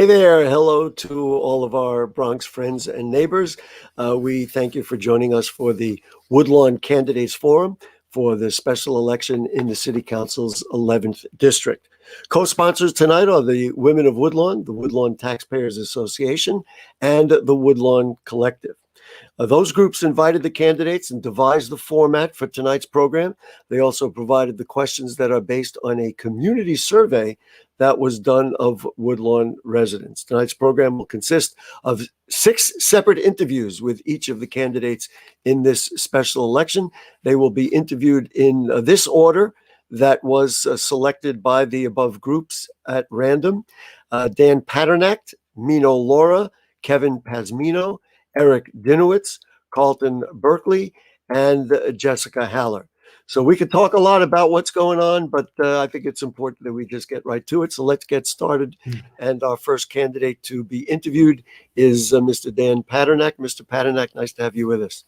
Hey there. Hello to all of our Bronx friends and neighbors. We thank you for joining us for the Woodlawn Candidates Forum for the special election in the City Council's 11th District. Co-sponsors tonight are the Women of Woodlawn, the Woodlawn Taxpayers Association, and the Woodlawn Collective. Those groups invited the candidates and devised the format for tonight's program. They also provided the questions that are based on a community survey that was done of Woodlawn residents. Tonight's program will consist of 6 separate interviews with each of the candidates in this special election. They will be interviewed in this order that was selected by the above groups at random. Dan Paternak, Mino Laura, Kevin Pasmino, Eric Dinowitz, Carlton Berkeley, and Jessica Haller. So we could talk a lot about what's going on, but I think it's important that we just get right to it. So let's get started. And our first candidate to be interviewed is Mr. Dan Paternak. Mr. Paternak, nice to have you with us.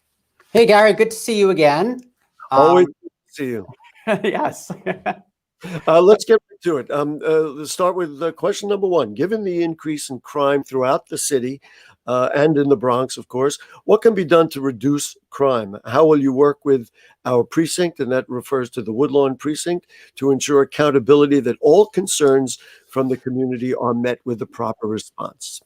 Hey, Gary, good to see you again. Always good to see you. Yes. Let's get to it. Let's start with question number 1. Given the increase in crime throughout the city and in the Bronx, of course, what can be done to reduce crime? How will you work with our precinct, and that refers to the Woodlawn precinct, to ensure accountability that all concerns from the community are met with the proper response?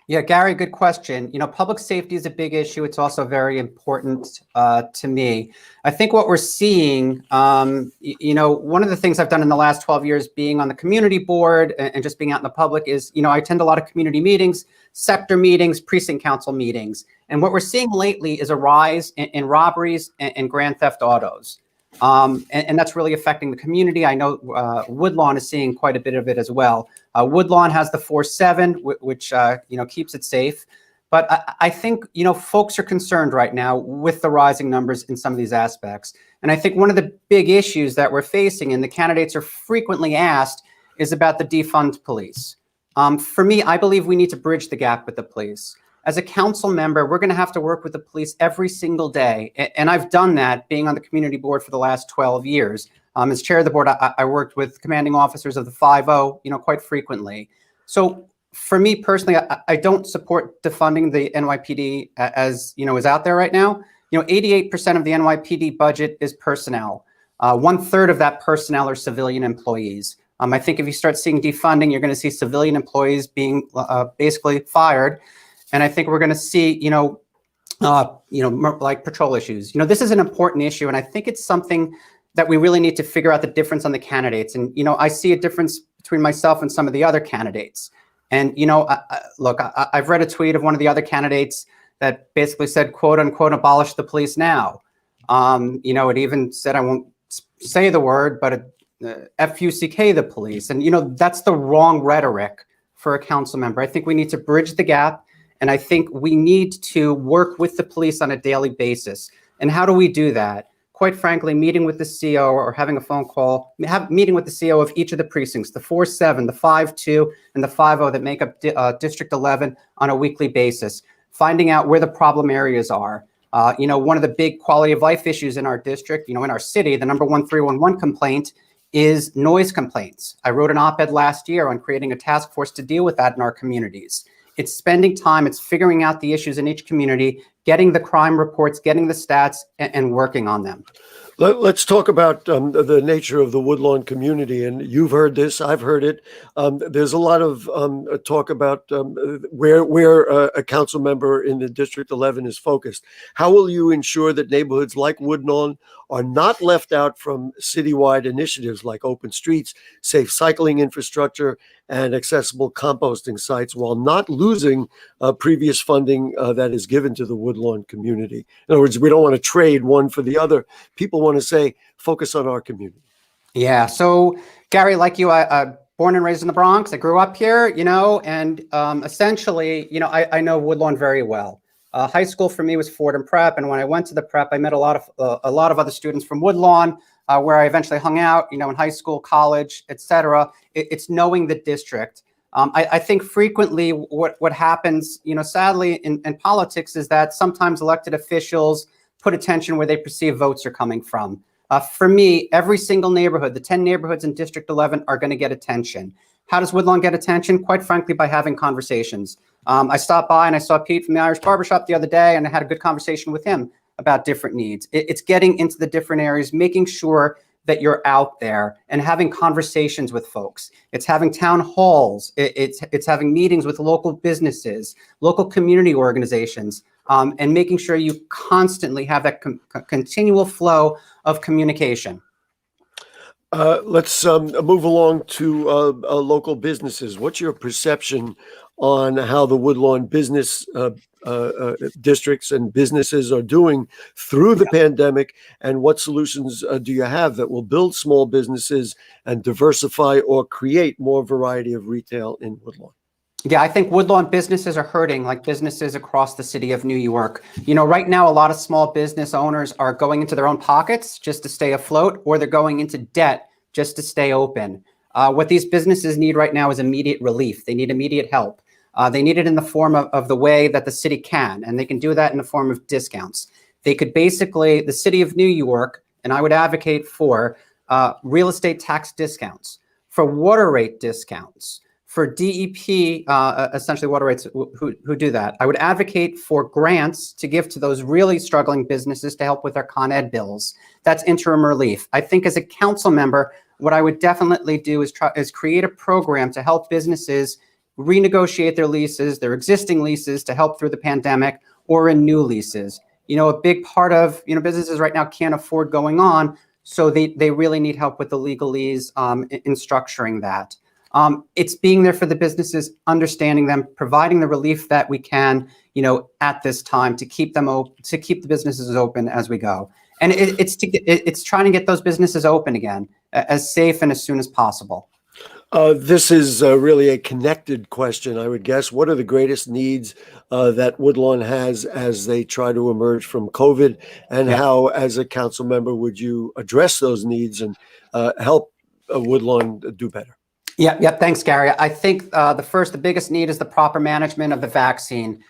Yeah, Gary, good question. Public safety is a big issue. It's also very important to me. I think what we're seeing, one of the things I've done in the last 12 years being on the community board and just being out in the public is, I attend a lot of community meetings, sector meetings, precinct council meetings. And what we're seeing lately is a rise in robberies and grand theft autos. And that's really affecting the community. I know Woodlawn is seeing quite a bit of it as well. Woodlawn has the 4-7, which keeps it safe. But I think folks are concerned right now with the rising numbers in some of these aspects. And I think one of the big issues that we're facing, and the candidates are frequently asked, is about the defund police. For me, I believe we need to bridge the gap with the police. As a council member, we're going to have to work with the police every single day. And I've done that being on the community board for the last 12 years. As chair of the board, I worked with commanding officers of the 5-0, quite frequently. So for me personally, I don't support defunding the NYPD as, is out there right now. 88% of the NYPD budget is personnel. 1/3 of that personnel are civilian employees. I think if you start seeing defunding, you're going to see civilian employees being basically fired. And I think we're going to see, like patrol issues. This is an important issue, and I think it's something that we really need to figure out the difference on the candidates. And I see a difference between myself and some of the other candidates. And look, I've read a tweet of one of the other candidates that basically said, "quote unquote, abolish the police now." It even said, I won't say the word, but F-U-C-K the police. And that's the wrong rhetoric for a council member. I think we need to bridge the gap. And I think we need to work with the police on a daily basis. And how do we do that? Quite frankly, meeting with the CO or having a phone call, meeting with the CO of each of the precincts, the 4-7, the 5-2, and the 5-0 that make up District 11 on a weekly basis, finding out where the problem areas are. One of the big quality of life issues in our district, in our city, the number 1 311 complaint is noise complaints. I wrote an op-ed last year on creating a task force to deal with that in our communities. It's spending time, it's figuring out the issues in each community, getting the crime reports, getting the stats, and working on them. Let's talk about the nature of the Woodlawn community. And you've heard this, I've heard it. There's a lot of talk about where a council member in the District 11 is focused. How will you ensure that neighborhoods like Woodlawn are not left out from citywide initiatives like open streets, safe cycling infrastructure, and accessible composting sites, while not losing previous funding that is given to the Woodlawn community? In other words, we don't want to trade one for the other. People want to say, focus on our community. Yeah. So, Gary, like you, I born and raised in the Bronx. I grew up here, and essentially, I know Woodlawn very well. High school for me was Fordham Prep, and when I went to the prep, I met a lot of other students from Woodlawn, where I eventually hung out, in high school, college, etc. It's knowing the district. I think frequently what happens, sadly in politics is that sometimes elected officials put attention where they perceive votes are coming from. For me, every single neighborhood, the 10 neighborhoods in District 11 are going to get attention. How does Woodlawn get attention? Quite frankly, by having conversations. I stopped by and I saw Pete from the Irish Barbershop the other day, and I had a good conversation with him about different needs. It's getting into the different areas, making sure that you're out there and having conversations with folks. It's having town halls. It's having meetings with local businesses, local community organizations, and making sure you constantly have that continual flow of communication. Let's move along to local businesses. What's your perception on how the Woodlawn business districts and businesses are doing through the pandemic, and what solutions do you have that will build small businesses and diversify or create more variety of retail in Woodlawn? Yeah, I think Woodlawn businesses are hurting like businesses across the city of New York. You know, right now, a lot of small business owners are going into their own pockets just to stay afloat, or they're going into debt just to stay open. What these businesses need right now is immediate relief. They need immediate help. They need it in the form of the way that the city can, and they can do that in the form of discounts. They could basically, the city of New York, and I would advocate for real estate tax discounts, for water rate discounts, for DEP, essentially water rates who do that. I would advocate for grants to give to those really struggling businesses to help with their Con Ed bills. That's interim relief. I think as a council member, what I would definitely do is create a program to help businesses renegotiate their leases, their existing leases, to help through the pandemic, or in new leases. You know, a big part of, businesses right now can't afford going on, so they really need help with the legalese in structuring that. It's being there for the businesses, understanding them, providing the relief that we can, at this time to keep them open, to keep the businesses open as we go. And it's trying to get those businesses open again, as safe and as soon as possible. This is really a connected question, I would guess. What are the greatest needs that Woodlawn has as they try to emerge from COVID, and how, as a council member, would you address those needs and help Woodlawn do better? Yeah. Thanks, Gary. I think the biggest need is the proper management of the vaccine.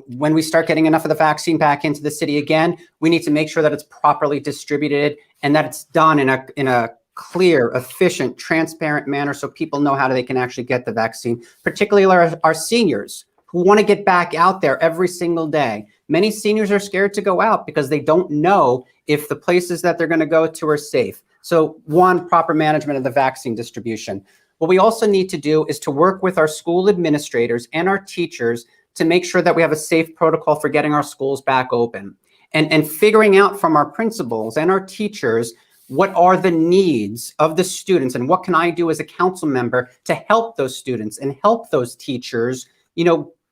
When we start getting enough of the vaccine back into the city again, we need to make sure that it's properly distributed and that it's done in a clear, efficient, transparent manner so people know how they can actually get the vaccine, particularly our seniors who want to get back out there every single day. Many seniors are scared to go out because they don't know if the places that they're going to go to are safe. So one, proper management of the vaccine distribution. What we also need to do is to work with our school administrators and our teachers to make sure that we have a safe protocol for getting our schools back open, and figuring out from our principals and our teachers what are the needs of the students and what can I do as a council member to help those students and help those teachers,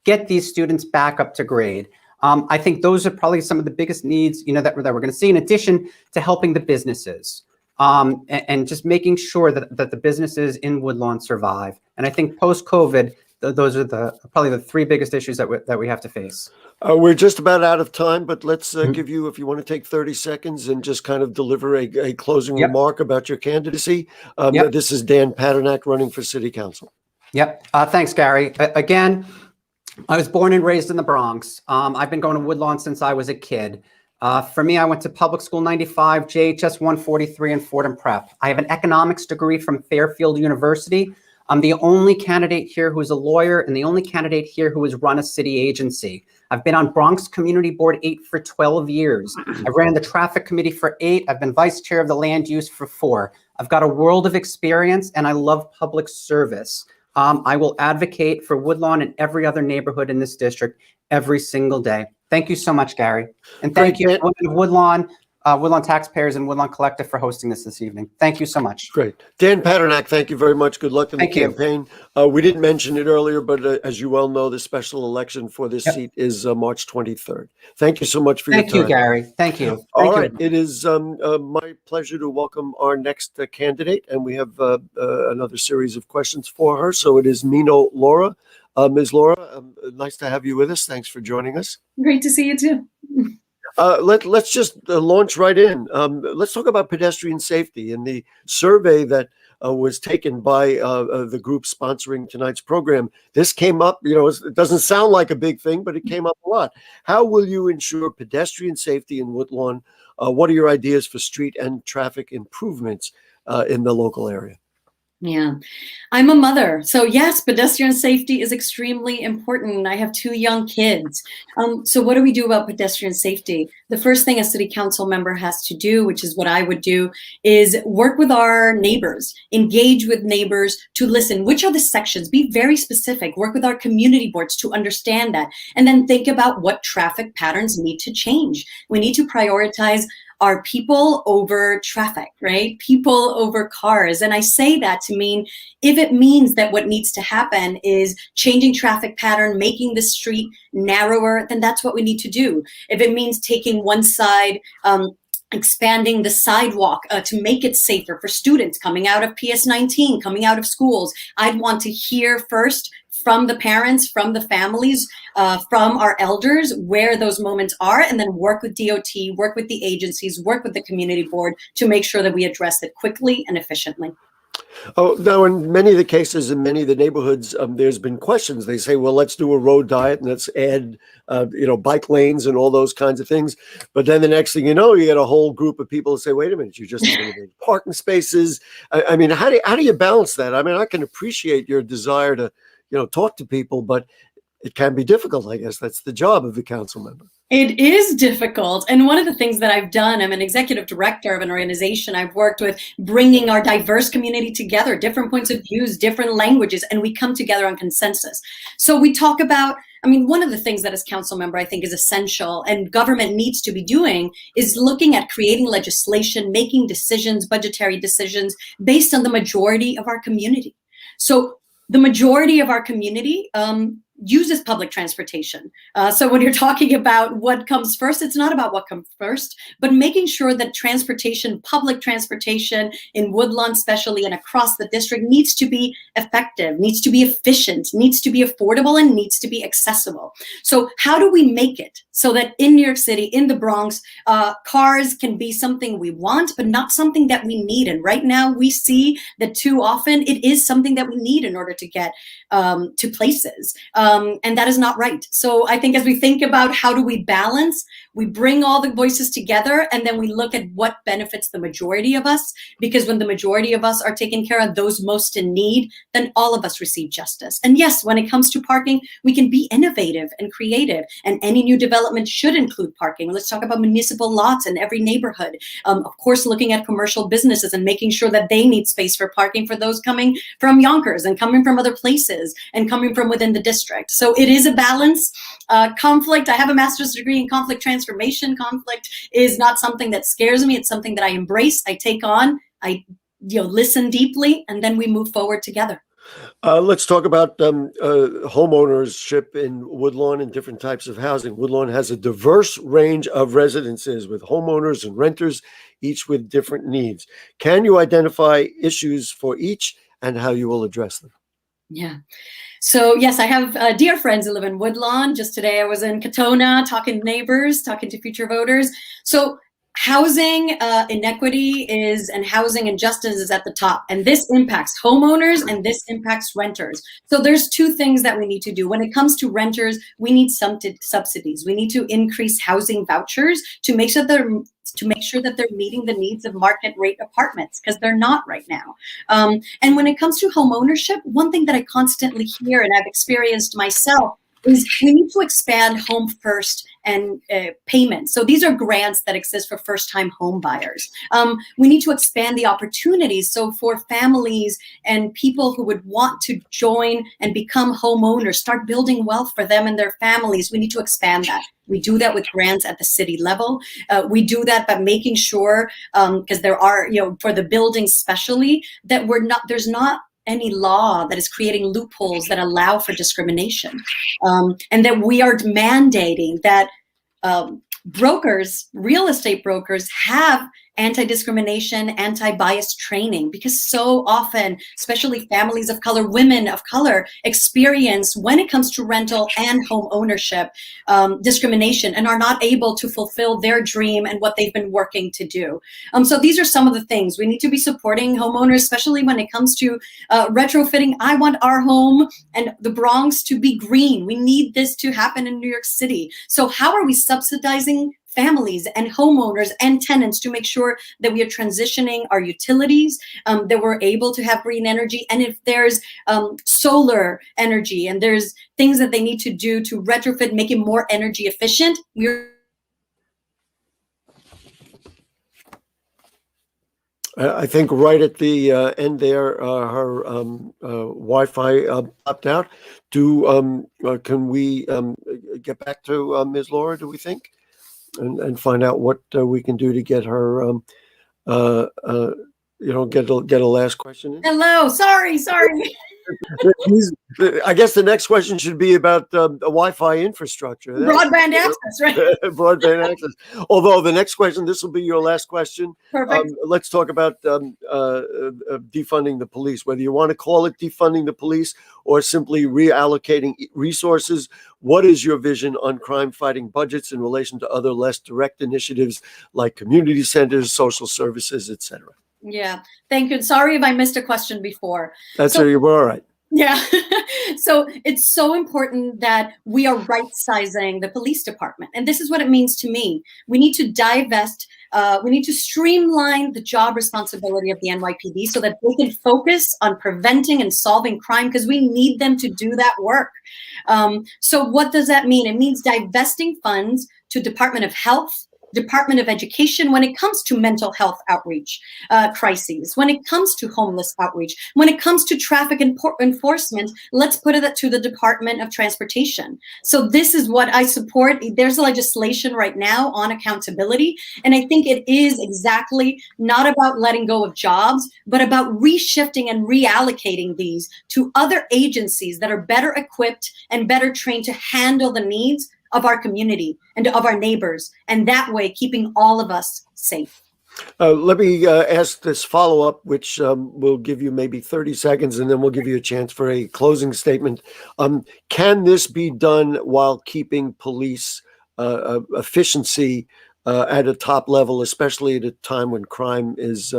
get these students back up to grade. I think those are probably some of the biggest needs, that we're going to see, in addition to helping the businesses. And just making sure that the businesses in Woodlawn survive. And I think post-COVID, those are probably the three biggest issues that we have to face. We're just about out of time, but let's give you, if you want to take 30 seconds and just kind of deliver a closing remark about your candidacy. This is Dan Paternak running for City Council. Yep. Thanks, Gary. Again, I was born and raised in the Bronx. I've been going to Woodlawn since I was a kid. For me, I went to Public School 95, JHS 143, and Fordham Prep. I have an economics degree from Fairfield University. I'm the only candidate here who is a lawyer and the only candidate here who has run a city agency. I've been on Bronx Community Board 8 for 12 years. I ran the traffic committee for 8. I've been vice chair of the land use for 4. I've got a world of experience and I love public service. I will advocate for Woodlawn and every other neighborhood in this district every single day. Thank you so much, Gary. And thank you, Woodlawn taxpayers and Woodlawn Collective, for hosting this evening. Thank you so much. Great. Dan Paternak, thank you very much. Good luck in the campaign. We didn't mention it earlier, but as you well know, the special election for this seat is March 23rd. Thank you so much for your time. Thank you, Gary. Thank you. All right. It is my pleasure to welcome our next candidate, and we have another series of questions for her. So it is Mino Laura. Ms. Laura, nice to have you with us. Thanks for joining us. Great to see you too. Let's just launch right in. Let's talk about pedestrian safety. In the survey that was taken by the group sponsoring tonight's program, this came up. It doesn't sound like a big thing, but it came up a lot. How will you ensure pedestrian safety in Woodlawn? What are your ideas for street and traffic improvements in the local area? Yeah, I'm a mother. So yes, pedestrian safety is extremely important. I have 2 young kids. So what do we do about pedestrian safety? The first thing a city council member has to do, which is what I would do, is work with our neighbors, engage with neighbors to listen. Which are the sections? Be very specific. Work with our community boards to understand that. And then think about what traffic patterns need to change. We need to prioritize are people over traffic, right? People over cars. And I say that to mean, if it means that what needs to happen is changing traffic pattern, making the street narrower, then that's what we need to do. If it means taking one side, expanding the sidewalk to make it safer for students coming out of PS19, coming out of schools, I'd want to hear first from the parents, from the families, from our elders, where those moments are, and then work with DOT, work with the agencies, work with the community board to make sure that we address it quickly and efficiently. Oh, now, in many of the cases, in many of the neighborhoods, there's been questions. They say, well, let's do a road diet and let's add, bike lanes and all those kinds of things. But then the next thing you know, you get a whole group of people who say, wait a minute, you just eliminated parking spaces. I mean, how do you balance that? I mean, I can appreciate your desire to, talk to people, but it can be difficult. I guess that's the job of the council member. It is difficult. And one of the things that I've done, I'm an executive director of an organization. I've worked with bringing our diverse community together, different points of views, different languages, and we come together on consensus. So we talk about, one of the things that as council member I think is essential and government needs to be doing is looking at creating legislation, making decisions, budgetary decisions based on the majority of our community. So the majority of our community uses public transportation. So when you're talking about what comes first, it's not about what comes first, but making sure that transportation, public transportation in Woodlawn especially and across the district needs to be effective, needs to be efficient, needs to be affordable, and needs to be accessible. So how do we make it so that in New York City, in the Bronx, cars can be something we want, but not something that we need? And right now we see that too often it is something that we need in order to get to places. And that is not right. So I think as we think about how do we balance, we bring all the voices together and then we look at what benefits the majority of us, because when the majority of us are taken care of, those most in need, then all of us receive justice. And yes, when it comes to parking, we can be innovative and creative, and any new development should include parking. Let's talk about municipal lots in every neighborhood. Of course, looking at commercial businesses and making sure that they need space for parking for those coming from Yonkers and coming from other places and coming from within the district. So it is a balance. Conflict, I have a master's degree in conflict transformation. Conflict is not something that scares me. It's something that I embrace, I take on, I listen deeply, and then we move forward together. Let's talk about homeownership in Woodlawn and different types of housing. Woodlawn has a diverse range of residences with homeowners and renters, each with different needs. Can you identify issues for each and how you will address them? Yeah. So yes, I have dear friends who live in Woodlawn. Just today I was in Katona talking to neighbors, talking to future voters. So housing inequity and housing injustice is at the top, and this impacts homeowners and this impacts renters. So there's two things that we need to do. When it comes to renters, we need some subsidies. We need to increase housing vouchers to make sure that they're meeting the needs of market rate apartments, because they're not right now. And when it comes to home ownership, one thing that I constantly hear and I've experienced myself is we need to expand Home First and payments. So these are grants that exist for first-time home buyers. We need to expand the opportunities. So for families and people who would want to join and become homeowners, start building wealth for them and their families, we need to expand that. We do that with grants at the city level. We do that by making sure, because there are, for the buildings especially, that there's not any law that is creating loopholes that allow for discrimination, and that we are mandating that brokers, real estate brokers, have anti-discrimination, anti-bias training, because so often, especially families of color, women of color, experience, when it comes to rental and home ownership, discrimination, and are not able to fulfill their dream and what they've been working to do. So these are some of the things. We need to be supporting homeowners, especially when it comes to retrofitting. I want our home and the Bronx to be green. We need this to happen in New York City. So how are we subsidizing families and homeowners and tenants to make sure that we are transitioning our utilities, that we're able to have green energy. And if there's solar energy and there's things that they need to do to retrofit, make it more energy efficient, I think right at the end there, her Wi-Fi popped out. Can we get back to Ms. Laura, do we think? And find out what we can do to get her, get a last question in? Hello, sorry. I guess the next question should be about the Wi-Fi infrastructure. Broadband access, right? Broadband access. Although the next question, this will be your last question. Perfect. Let's talk about defunding the police, whether you want to call it defunding the police or simply reallocating resources. What is your vision on crime fighting budgets in relation to other less direct initiatives like community centers, social services, etc.? Yeah, thank you. Sorry if I missed a question before. You were all right. Yeah. So it's so important that we are right-sizing the police department. And this is what it means to me. We need to divest, we need to streamline the job responsibility of the NYPD so that they can focus on preventing and solving crime, because we need them to do that work. So what does that mean? It means divesting funds to Department of Health, Department of Education when it comes to mental health outreach crises, when it comes to homeless outreach, when it comes to traffic enforcement, let's put it to the Department of Transportation. So this is what I support. There's legislation right now on accountability, and I think it is exactly not about letting go of jobs, but about reshifting and reallocating these to other agencies that are better equipped and better trained to handle the needs of our community and of our neighbors, and that way keeping all of us safe. Let me ask this follow-up, which will give you maybe 30 seconds, and then we'll give you a chance for a closing statement. Can this be done while keeping police efficiency at a top level, especially at a time when crime is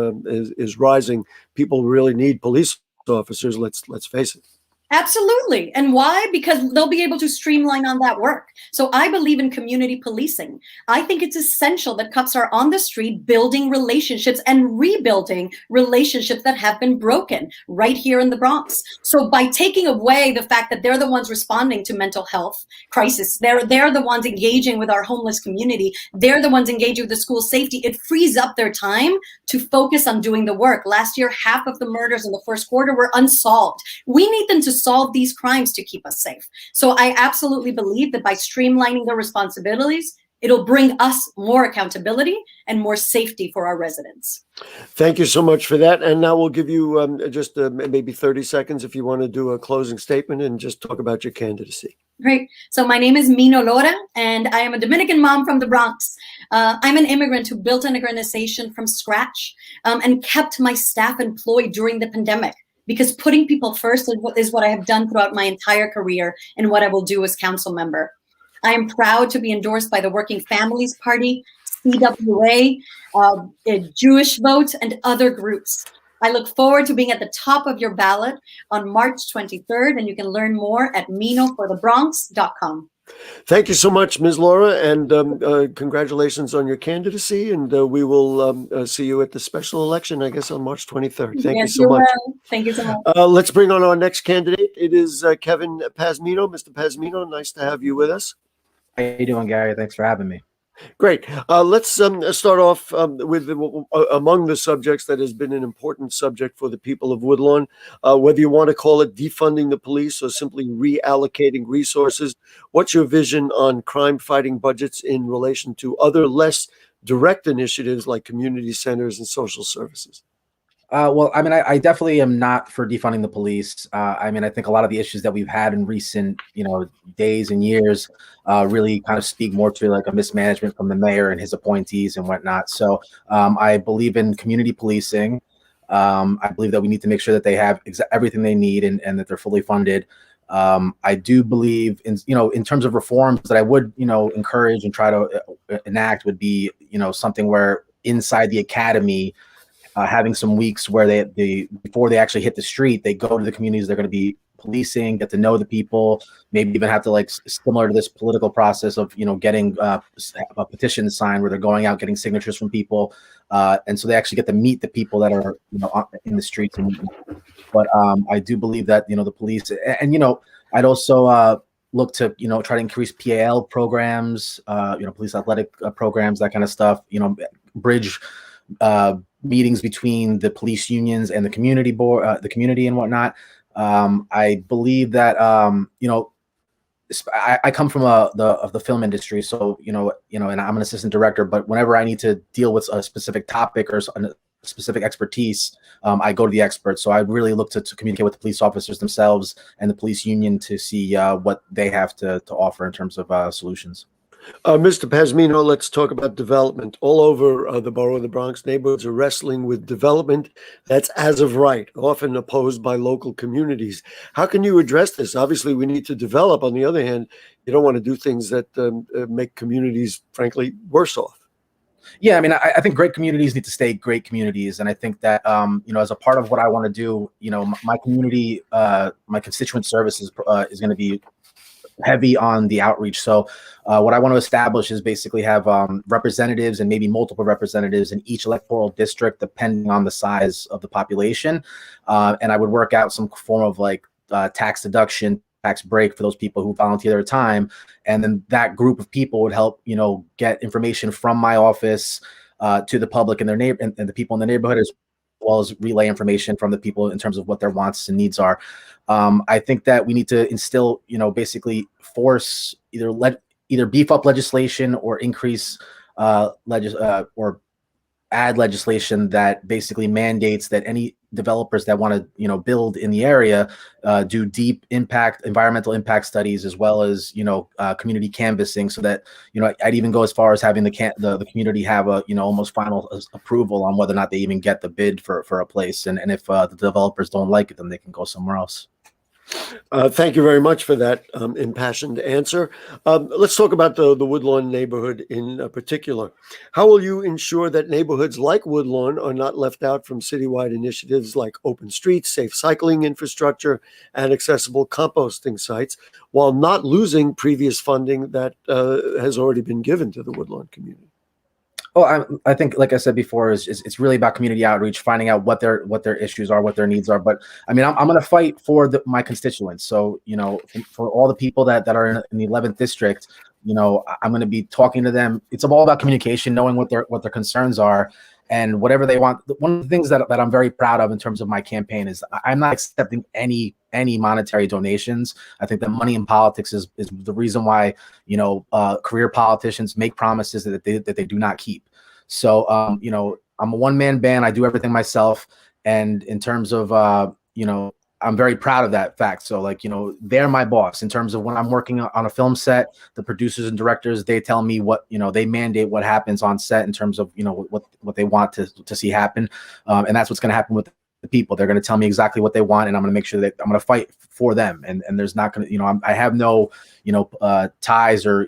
rising? People really need police officers. Let's face it. Absolutely. And why? Because they'll be able to streamline on that work. So I believe in community policing. I think it's essential that cops are on the street building relationships and rebuilding relationships that have been broken right here in the Bronx. So by taking away the fact that they're the ones responding to mental health crisis, they're the ones engaging with our homeless community, they're the ones engaging with the school safety, it frees up their time to focus on doing the work. Last year, half of the murders in the first quarter were unsolved. We need them to solve these crimes to keep us safe. So I absolutely believe that by streamlining their responsibilities, it'll bring us more accountability and more safety for our residents. Thank you so much for that. And now we'll give you just maybe 30 seconds if you want to do a closing statement and just talk about your candidacy. Great. So my name is Mino Lora, and I am a Dominican mom from the Bronx. I'm an immigrant who built an organization from scratch and kept my staff employed during the pandemic, because putting people first is what I have done throughout my entire career and what I will do as council member. I am proud to be endorsed by the Working Families Party, CWA, Jewish Vote, and other groups. I look forward to being at the top of your ballot on March 23rd, and you can learn more at minoforthebronx.com. Thank you so much, Ms. Laura, and congratulations on your candidacy. And we will see you at the special election, I guess, on March 23rd. Thank you so much. Thank you so much. Let's bring on our next candidate. It is Kevin Pazmino. Mr. Pazmino, nice to have you with us. How you doing, Gary? Thanks for having me. Great. Let's start off with among the subjects that has been an important subject for the people of Woodlawn, whether you want to call it defunding the police or simply reallocating resources. What's your vision on crime fighting budgets in relation to other less direct initiatives like community centers and social services? Well, I mean, I definitely am not for defunding the police. I mean, I think a lot of the issues that we've had in recent, days and years really kind of speak more to like a mismanagement from the mayor and his appointees and whatnot. So I believe in community policing. I believe that we need to make sure that they have everything they need and that they're fully funded. I do believe in, in terms of reforms that I would, encourage and try to enact would be, something where inside the academy, having some weeks where they before they actually hit the street, they go to the communities they're going to be policing, get to know the people, maybe even have to like similar to this political process of, getting a petition signed where they're going out, getting signatures from people. And so they actually get to meet the people that are, in the streets. But I do believe that, the police and, I'd also look to, try to increase PAL programs, police athletic programs, that kind of stuff, bridge meetings between the police unions and the community board, the community and whatnot. I believe that, I come from the film industry, so and I'm an assistant director. But whenever I need to deal with a specific topic or a specific expertise, I go to the experts. So I really look to communicate with the police officers themselves and the police union to see what they have to offer in terms of solutions. Mr. Pazmino, let's talk about development. All over the borough of the Bronx, neighborhoods are wrestling with development that's as of right, often opposed by local communities. How can you address this? Obviously, we need to develop. On the other hand, you don't want to do things that make communities, frankly, worse off. Yeah, I mean, I think great communities need to stay great communities. And I think that, as a part of what I want to do, my community, my constituent services is going to be heavy on the outreach. So what I want to establish is basically have representatives and maybe multiple representatives in each electoral district, depending on the size of the population. And I would work out some form of like tax deduction, tax break for those people who volunteer their time. And then that group of people would help, get information from my office to the public and their and the people in the neighborhood, as well as relay information from the people in terms of what their wants and needs are. I think that we need to instill, basically force either beef up legislation or increase or add legislation that basically mandates that any developers that want to, build in the area do deep environmental impact studies, as well as, community canvassing, so that, I'd even go as far as having the community have a, almost final approval on whether or not they even get the bid for a place. And if the developers don't like it, then they can go somewhere else. Thank you very much for that impassioned answer. Let's talk about the Woodlawn neighborhood in particular. How will you ensure that neighborhoods like Woodlawn are not left out from citywide initiatives like open streets, safe cycling infrastructure, and accessible composting sites, while not losing previous funding that has already been given to the Woodlawn community? Well, I think, like I said before, it's really about community outreach, finding out what their issues are, what their needs are. But I mean, I'm going to fight for my constituents. So, for all the people that are in the 11th district, I'm going to be talking to them. It's all about communication, knowing what their concerns are and whatever they want. One of the things that I'm very proud of in terms of my campaign is I'm not accepting any monetary donations. I think that money in politics is the reason why, career politicians make promises that they do not keep. So, I'm a one-man band. I do everything myself. And in terms of, I'm very proud of that fact. So like, they're my boss in terms of when I'm working on a film set, the producers and directors, they tell me what, they mandate what happens on set in terms of, what they want to see happen. And that's what's going to happen with the people. They're going to tell me exactly what they want, and I'm going to make sure that I'm going to fight for them. And there's not going to, I have no, ties or,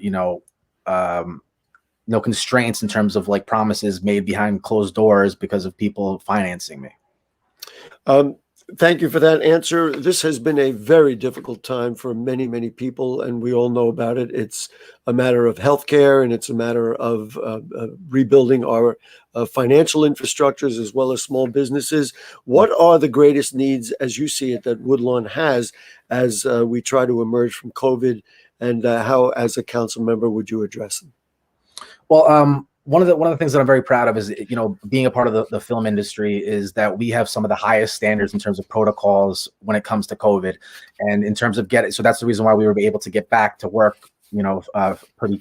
no constraints in terms of like promises made behind closed doors because of people financing me. Thank you for that answer. This has been a very difficult time for many, many people, and we all know about it. It's a matter of healthcare, and it's a matter of rebuilding our financial infrastructures as well as small businesses. What are the greatest needs, as you see it, that Woodlawn has as we try to emerge from COVID, and how, as a council member, would you address them? Well, one of the things that I'm very proud of is, being a part of the film industry, is that we have some of the highest standards in terms of protocols when it comes to COVID, and in terms of so that's the reason why we were able to get back to work,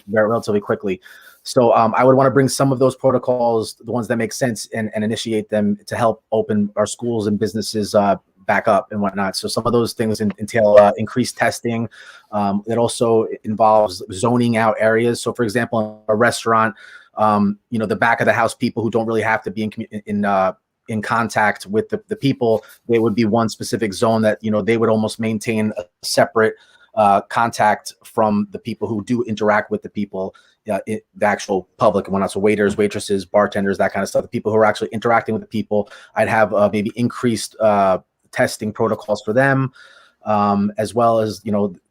relatively quickly. So I would want to bring some of those protocols, the ones that make sense, and initiate them to help open our schools and businesses back up and whatnot. So some of those things entail increased testing. It also involves zoning out areas. So for example, a restaurant, the back of the house people who don't really have to be in contact with the people, they would be one specific zone that, they would almost maintain a separate contact from the people who do interact with the people, the actual public and whatnot. So waiters, waitresses, bartenders, that kind of stuff. The people who are actually interacting with the people, I'd have maybe increased testing protocols for them. as well as,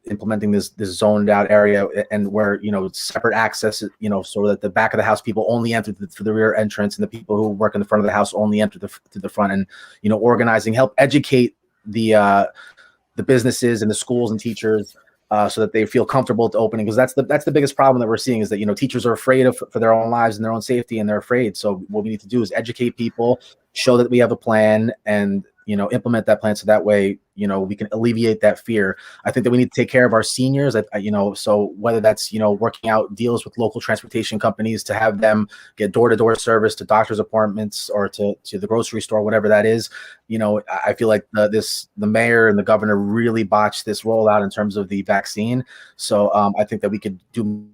implementing this zoned out area, and where, separate access, so that the back of the house people only enter through the rear entrance, and the people who work in the front of the house only enter through the front, and, organizing, help educate the businesses and the schools and teachers, so that they feel comfortable to opening, because that's the biggest problem that we're seeing, is that, teachers are afraid for their own lives and their own safety, and they're afraid. So what we need to do is educate people, show that we have a plan, and implement that plan, so that way we can alleviate that fear. I think that we need to take care of our seniors, so whether that's working out deals with local transportation companies to have them get door-to-door service to doctor's appointments, or to the grocery store, whatever that is. I feel like the mayor and the governor really botched this rollout in terms of the vaccine. So I think that we could do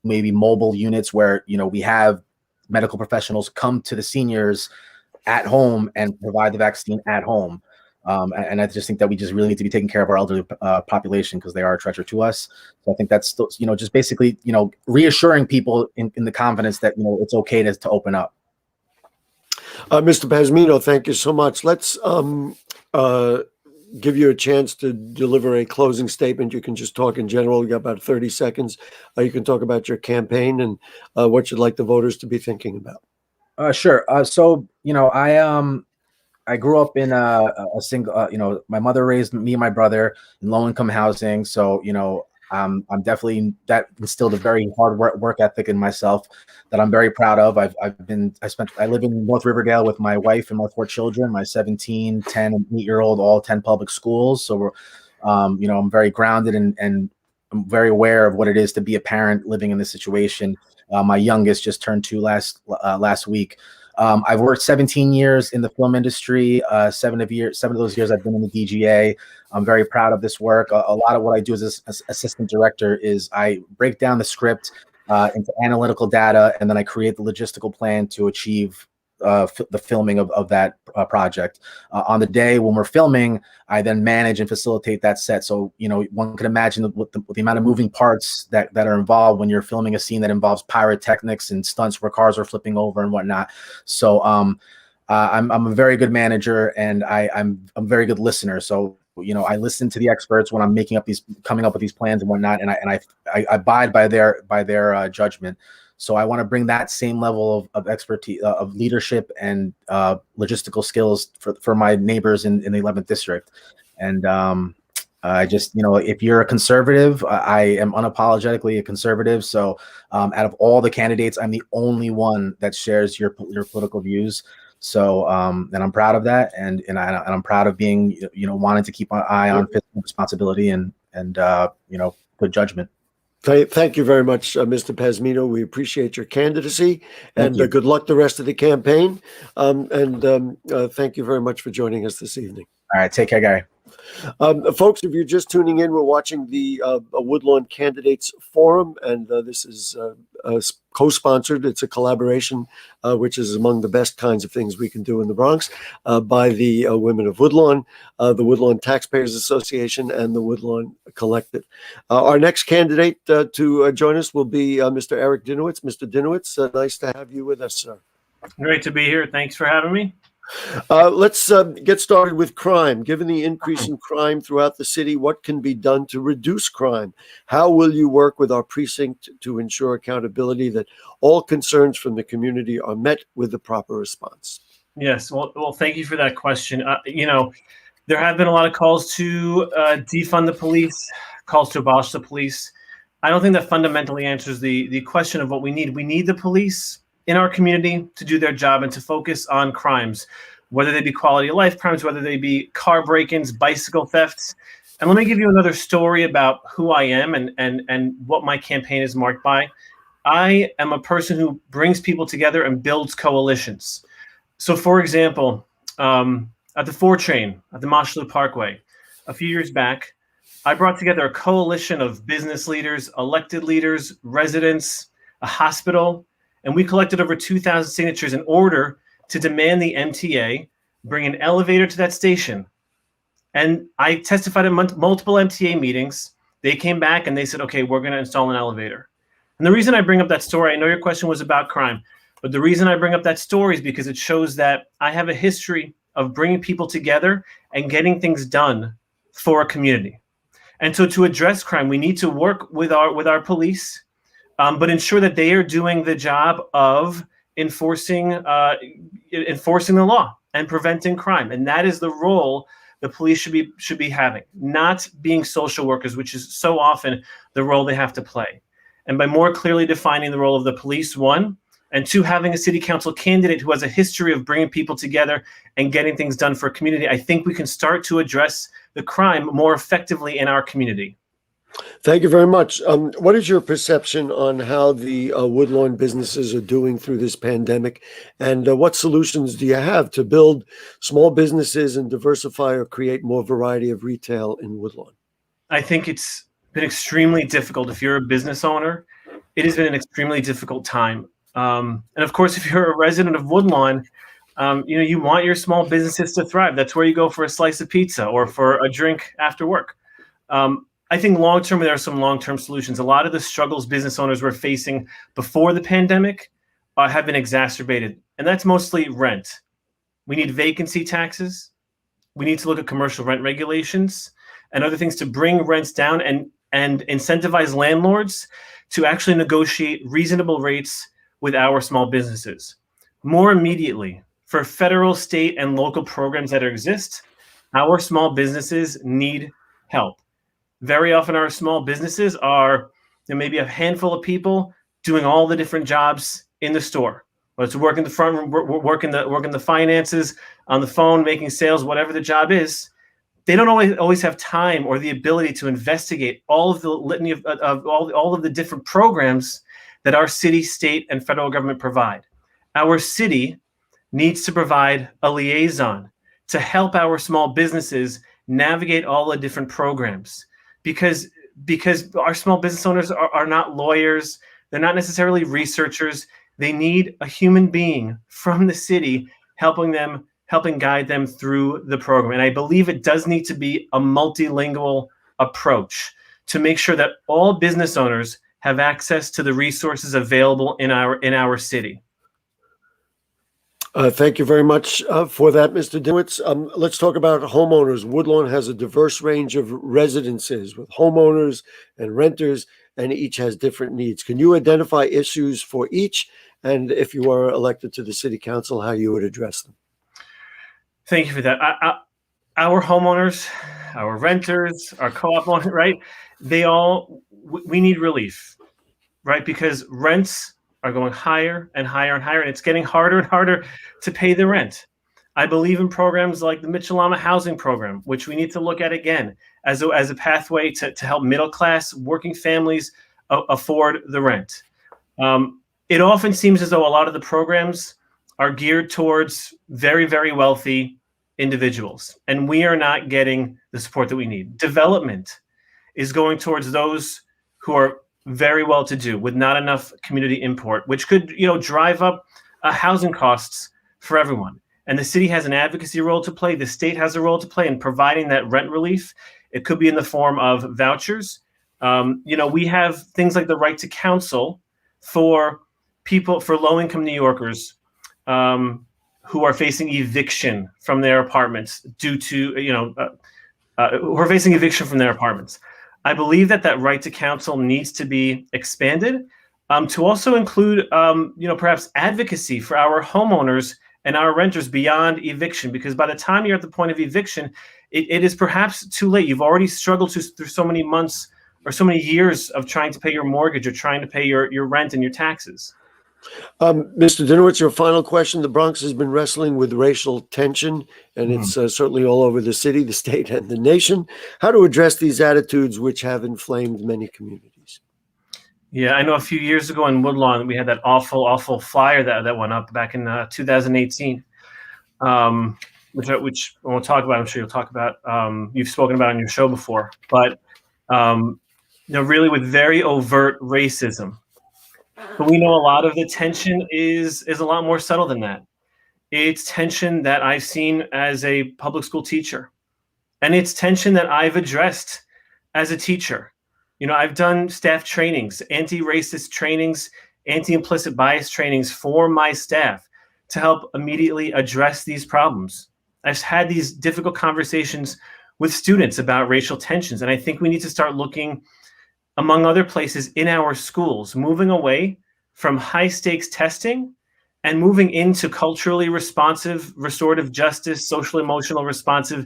maybe mobile units where we have medical professionals come to the seniors at home and provide the vaccine at home. And I just think that we just really need to be taking care of our elderly population, because they are a treasure to us. So I think that's still, just basically, reassuring people in the confidence that, it's okay to open up. Mr. Pazmino, thank you so much. Let's give you a chance to deliver a closing statement. You can just talk in general. You got about 30 seconds. You can talk about your campaign and what you'd like the voters to be thinking about. Sure. So, I grew up in a single, my mother raised me and my brother in low income housing. So, I'm definitely, that instilled a very hard work ethic in myself that I'm very proud of. I live in North Riverdale with my wife and my 4 children, my 17, 10, and 8-year-old, all attend public schools. So we're, I'm very grounded, and I'm very aware of what it is to be a parent living in this situation. My youngest just turned 2 last week. I've worked 17 years in the film industry. 7 of those years I've been in the DGA. I'm very proud of this work. A lot of what I do as assistant director is I break down the script into analytical data, and then I create the logistical plan to achieve the filming of that project. On the day when we're filming, I then manage and facilitate that set. So, one can imagine with the amount of moving parts that are involved when you're filming a scene that involves pyrotechnics and stunts where cars are flipping over and whatnot. So I'm a very good manager, and I'm a very good listener. So, I listen to the experts when I'm coming up with these plans and whatnot, and I abide by their judgment. So I want to bring that same level of expertise, of leadership, and logistical skills for my neighbors in the 11th district. And I just, if you're a conservative, I am unapologetically a conservative. So out of all the candidates, I'm the only one that shares your political views. So and I'm proud of that, and I'm proud of being, wanting to keep an eye on fiscal responsibility and good judgment. Thank you very much, Mr. Pazmino. We appreciate your candidacy, and good luck the rest of the campaign. Thank you very much for joining us this evening. All right. Take care, Gary. Folks, if you're just tuning in, we're watching the Woodlawn Candidates Forum, and this is co-sponsored. It's a collaboration, which is among the best kinds of things we can do in the Bronx, by the women of Woodlawn, the Woodlawn Taxpayers Association, and the Woodlawn Collective. Our next candidate to join us will be Mr. Eric Dinowitz. Mr. Dinowitz, nice to have you with us, sir. Great to be here. Thanks for having me. Let's get started with crime. Given the increase in crime throughout the city, what can be done to reduce crime? How will you work with our precinct to ensure accountability, that all concerns from the community are met with the proper response? Yes. Well, thank you for that question. There have been a lot of calls to defund the police, calls to abolish the police. I don't think that fundamentally answers the question of what we need. We need the police in our community to do their job and to focus on crimes, whether they be quality of life crimes, whether they be car break-ins, bicycle thefts. And let me give you another story about who I am and what my campaign is marked by. I am a person who brings people together and builds coalitions. So, for example, at the 4 train at the Mosholu Parkway, a few years back, I brought together a coalition of business leaders, elected leaders, residents, a hospital, and we collected over 2,000 signatures in order to demand the MTA bring an elevator to that station. And I testified at multiple MTA meetings. They came back and they said, okay, we're going to install an elevator. And the reason I bring up that story, I know your question was about crime, but the reason I bring up that story is because it shows that I have a history of bringing people together and getting things done for a community. And so to address crime, we need to work with our police, but ensure that they are doing the job of enforcing the law and preventing crime. And that is the role the police should be having, not being social workers, which is so often the role they have to play. And by more clearly defining the role of the police, one, and two, having a city council candidate who has a history of bringing people together and getting things done for a community, I think we can start to address the crime more effectively in our community. Thank you very much. What is your perception on how the Woodlawn businesses are doing through this pandemic? And what solutions do you have to build small businesses and diversify or create more variety of retail in Woodlawn? I think it's been extremely difficult. If you're a business owner, it has been an extremely difficult time. And of course, if you're a resident of Woodlawn, you want your small businesses to thrive. That's where you go for a slice of pizza or for a drink after work. I think long-term, there are some long-term solutions. A lot of the struggles business owners were facing before the pandemic have been exacerbated, and that's mostly rent. We need vacancy taxes. We need to look at commercial rent regulations and other things to bring rents down and incentivize landlords to actually negotiate reasonable rates with our small businesses. More immediately, for federal, state, and local programs that exist, our small businesses need help. Very often our small businesses are maybe a handful of people doing all the different jobs in the store. Whether it's working the front room, working the finances, on the phone, making sales, whatever the job is, they don't always have time or the ability to investigate all of the litany of all of the different programs that our city, state, and federal government provide. Our city needs to provide a liaison to help our small businesses navigate all the different programs. Because our small business owners are not lawyers, they're not necessarily researchers. They need a human being from the city helping guide them through the program. And I believe it does need to be a multilingual approach to make sure that all business owners have access to the resources available in our city. Thank you very much for that, Mr. Dinowitz. Let's talk about homeowners. Woodlawn has a diverse range of residences with homeowners and renters, and each has different needs. Can you identify issues for each? And if you are elected to the city council, how you would address them? Thank you for that. Our homeowners, our renters, our co-op owners, right? We need relief, right? Because rents are going higher and higher and higher, and it's getting harder and harder to pay the rent. I believe in programs like the Mitchell-Lama Housing Program, which we need to look at again as a pathway to help middle-class working families afford the rent. It often seems as though a lot of the programs are geared towards very, very wealthy individuals, and we are not getting the support that we need. Development is going towards those who are very well to do with not enough community import, which could drive up housing costs for everyone. And the city has an advocacy role to play. The state has a role to play in providing that rent relief. It could be in the form of vouchers. We have things like the right to counsel for low-income New Yorkers who are facing eviction from their apartments due to who are facing eviction from their apartments. I believe that right to counsel needs to be expanded to also include, perhaps advocacy for our homeowners and our renters beyond eviction, because by the time you're at the point of eviction, it is perhaps too late. You've already struggled through so many months or so many years of trying to pay your mortgage or trying to pay your rent and your taxes. Mr. Dinowitz, your final question. The Bronx has been wrestling with racial tension, and it's certainly all over the city, the state, and the nation. How to address these attitudes which have inflamed many communities? Yeah, I know a few years ago in Woodlawn, we had that awful flyer that went up back in 2018, which we'll talk about. I'm sure you'll talk about. You've spoken about on your show before, but really with very overt racism. But we know a lot of the tension is a lot more subtle than that. It's tension that I've seen as a public school teacher. And it's tension that I've addressed as a teacher. I've done staff trainings, anti-racist trainings, anti-implicit bias trainings for my staff to help immediately address these problems. I've had these difficult conversations with students about racial tensions. And I think we need to start looking, among other places, in our schools, moving away from high stakes testing and moving into culturally responsive, restorative justice, social emotional responsive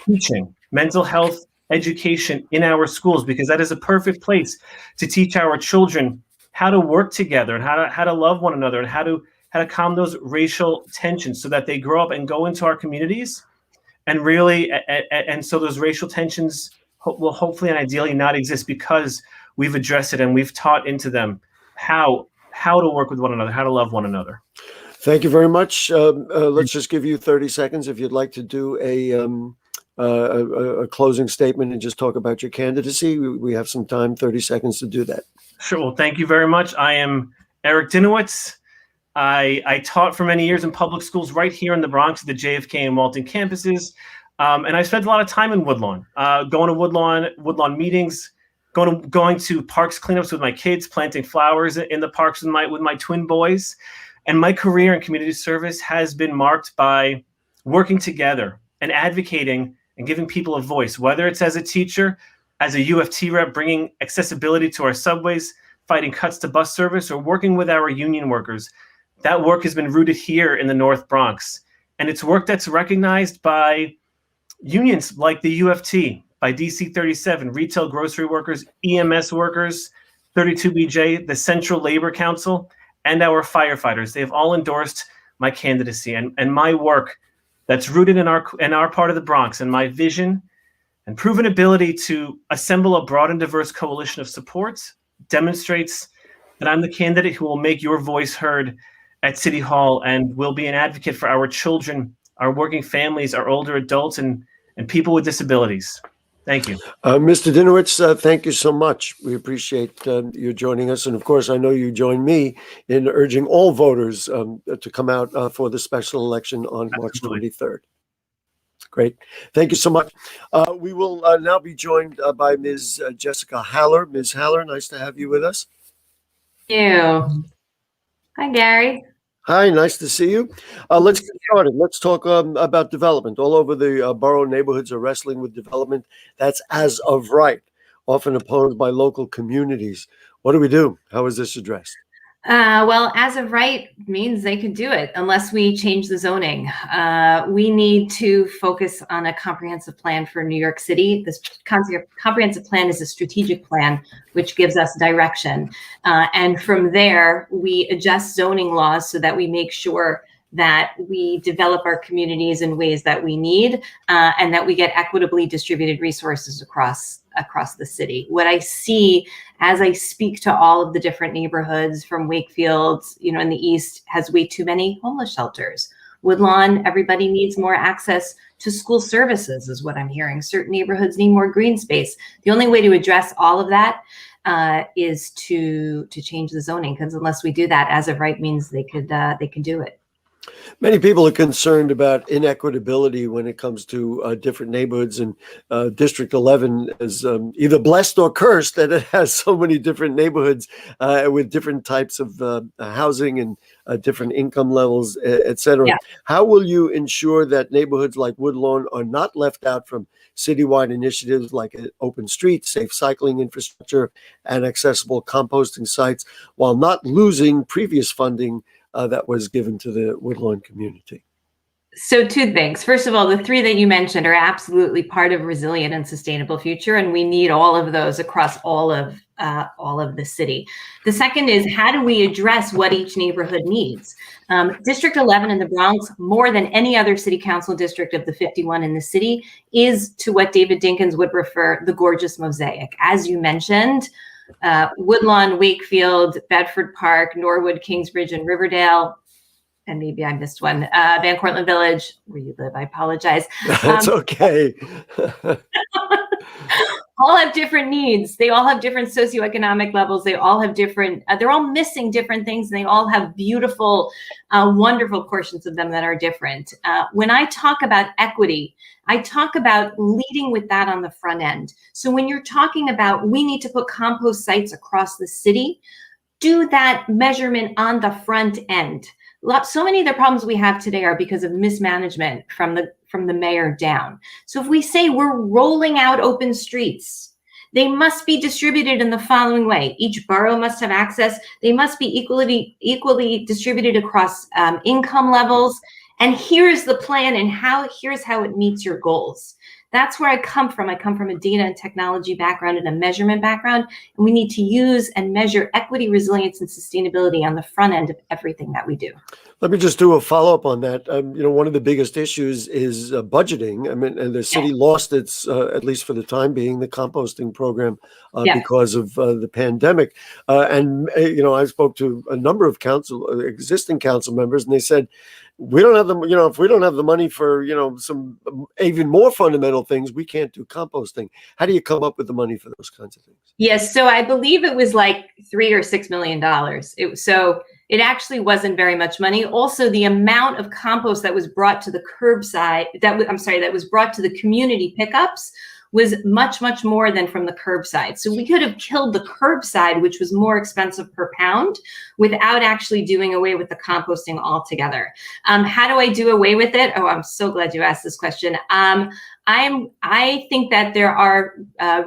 teaching, mental health education in our schools, because that is a perfect place to teach our children how to work together and how to love one another and how to calm those racial tensions so that they grow up and go into our communities and really, and so those racial tensions will hopefully and ideally not exist because we've addressed it and we've taught into them how to work with one another, how to love one another. Thank you very much. Let's just give you 30 seconds if you'd like to do a closing statement and just talk about your candidacy. We have some time, 30 seconds to do that. Sure. Well, thank you very much. I am Eric Dinowitz. I taught for many years in public schools right here in the Bronx at the JFK and Walton campuses. And I spent a lot of time in Woodlawn, going to Woodlawn meetings, going to parks cleanups with my kids, planting flowers in the parks with my twin boys. And my career in community service has been marked by working together and advocating and giving people a voice, whether it's as a teacher, as a UFT rep, bringing accessibility to our subways, fighting cuts to bus service, or working with our union workers. That work has been rooted here in the North Bronx. And it's work that's recognized by unions like the UFT, by DC 37, retail grocery workers, EMS workers, 32BJ, the Central Labor Council, and our firefighters. They've all endorsed my candidacy and my work that's rooted in our part of the Bronx, and my vision and proven ability to assemble a broad and diverse coalition of supports demonstrates that I'm the candidate who will make your voice heard at City Hall and will be an advocate for our children, our working families, our older adults, and people with disabilities. Thank you. Mr. Dinowitz, thank you so much. We appreciate you joining us. And of course, I know you join me in urging all voters to come out for the special election on March 23rd. Great. Thank you so much. We will now be joined by Ms. Jessica Haller. Ms. Haller, nice to have you with us. Thank you. Hi, Gary. Hi, nice to see you. Let's get started. Let's talk about development. All over the borough neighborhoods are wrestling with development that's as of right, often opposed by local communities. What do we do? How is this addressed? Well, as of right means they could do it unless we change the zoning. We need to focus on a comprehensive plan for New York City. This comprehensive plan is a strategic plan, which gives us direction. And from there, we adjust zoning laws so that we make sure that we develop our communities in ways that we need, and that we get equitably distributed resources across the city. What I see as I speak to all of the different neighborhoods, from Wakefield, in the east, has way too many homeless shelters. Woodlawn, everybody needs more access to school services, is what I'm hearing. Certain neighborhoods need more green space. The only way to address all of that is to change the zoning, because unless we do that, as of right means they can do it. Many people are concerned about inequitability when it comes to different neighborhoods, and District 11 is either blessed or cursed that it has so many different neighborhoods with different types of housing and different income levels, et cetera. Yeah. How will you ensure that neighborhoods like Woodlawn are not left out from citywide initiatives like open streets, safe cycling infrastructure, and accessible composting sites, while not losing previous funding that was given to the Woodlawn community? So two things. First of all, the three that you mentioned are absolutely part of a resilient and sustainable future, and we need all of those across all of the city. The second is, how do we address what each neighborhood needs? District 11 in the Bronx, more than any other city council district of the 51 in the city, is, to what David Dinkins would refer, the gorgeous mosaic. As you mentioned, Woodlawn, Wakefield, Bedford Park, Norwood, Kingsbridge, and Riverdale, and maybe I missed one, Van Cortlandt Village, where you live, I apologize. That's okay. All have different needs. They all have different socioeconomic levels. They all have different, they're all missing different things. And they all have beautiful, wonderful portions of them that are different. When I talk about equity, I talk about leading with that on the front end. So when you're talking about, we need to put compost sites across the city, do that measurement on the front end. So many of the problems we have today are because of mismanagement from from the mayor down. So if we say we're rolling out open streets, they must be distributed in the following way. Each borough must have access. They must be equally distributed across income levels. And here's the plan, and here's how it meets your goals. That's where I come from. I come from a data and technology background and a measurement background. And we need to use and measure equity, resilience, and sustainability on the front end of everything that we do. Let me just do a follow-up on that. One of the biggest issues is budgeting. I mean, and the city lost its, at least for the time being, the composting program because of the pandemic. I spoke to a number of existing council members, and they said, we don't have if we don't have the money for, some even more fundamental things, we can't do composting. How do you come up with the money for those kinds of things? Yes. So I believe it was like $3 or $6 million. It actually wasn't very much money. Also, the amount of compost that was brought to the curbside, that was brought to the community pickups was much, much more than from the curbside. So we could have killed the curbside, which was more expensive per pound, without actually doing away with the composting altogether. How do I do away with it? Oh, I'm so glad you asked this question. I think that there are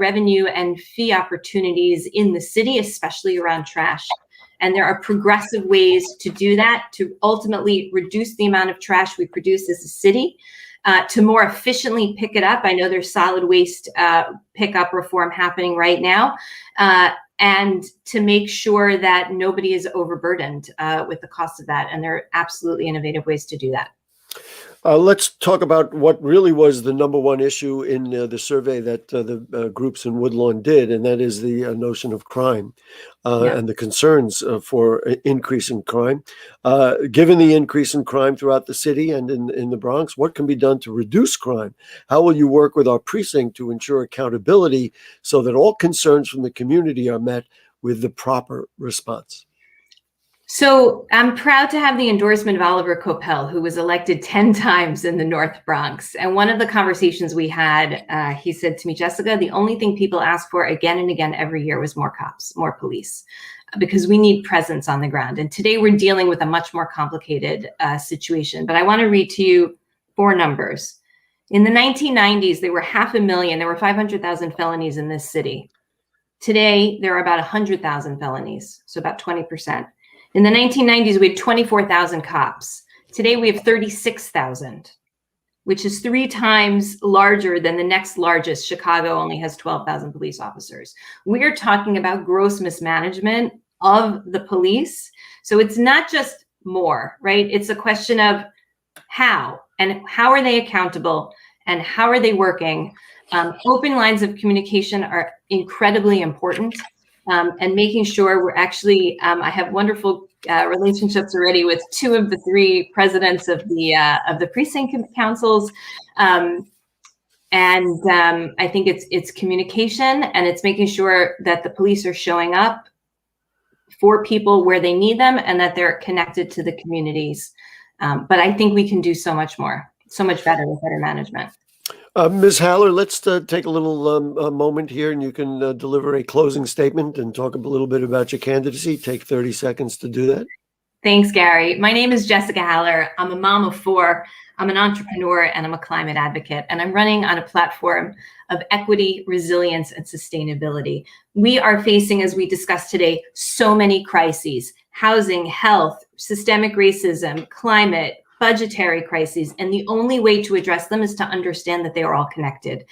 revenue and fee opportunities in the city, especially around trash. And there are progressive ways to do that, to ultimately reduce the amount of trash we produce as a city, to more efficiently pick it up. I know there's solid waste pickup reform happening right now, and to make sure that nobody is overburdened with the cost of that. And there are absolutely innovative ways to do that. Let's talk about what really was the number one issue in the survey that the groups in Woodlawn did, and that is the notion of crime and the concerns for increasing crime. Given the increase in crime throughout the city and in the Bronx, what can be done to reduce crime? How will you work with our precinct to ensure accountability so that all concerns from the community are met with the proper response? So I'm proud to have the endorsement of Oliver Coppell, who was elected 10 times in the North Bronx. And one of the conversations we had, he said to me, Jessica, the only thing people ask for again and again every year was more cops, more police, because we need presence on the ground. And today we're dealing with a much more complicated situation. But I want to read to you 4 numbers. In the 1990s, there were 500,000, there were 500,000 felonies in this city. Today, there are about 100,000 felonies, so about 20%. In the 1990s, we had 24,000 cops. Today, we have 36,000, which is 3 times larger than the next largest. Chicago only has 12,000 police officers. We are talking about gross mismanagement of the police. So it's not just more, right? It's a question of how, and how are they accountable, and how are they working? Open lines of communication are incredibly important. And making sure we're actually, I have wonderful relationships already with 2 of the 3 presidents of the precinct councils, and I think it's communication, and it's making sure that the police are showing up for people where they need them, and that they're connected to the communities. But I think we can do so much more, so much better with better management. Ms. Haller, let's take a little moment here, and you can deliver a closing statement and talk a little bit about your candidacy. Take 30 seconds to do that. Thanks, Gary. My name is Jessica Haller. I'm a mom of 4. I'm an entrepreneur, and I'm a climate advocate, and I'm running on a platform of equity, resilience, and sustainability. We are facing, as we discussed today, so many crises: housing, health, systemic racism, climate, budgetary crises, and the only way to address them is to understand that they are all connected.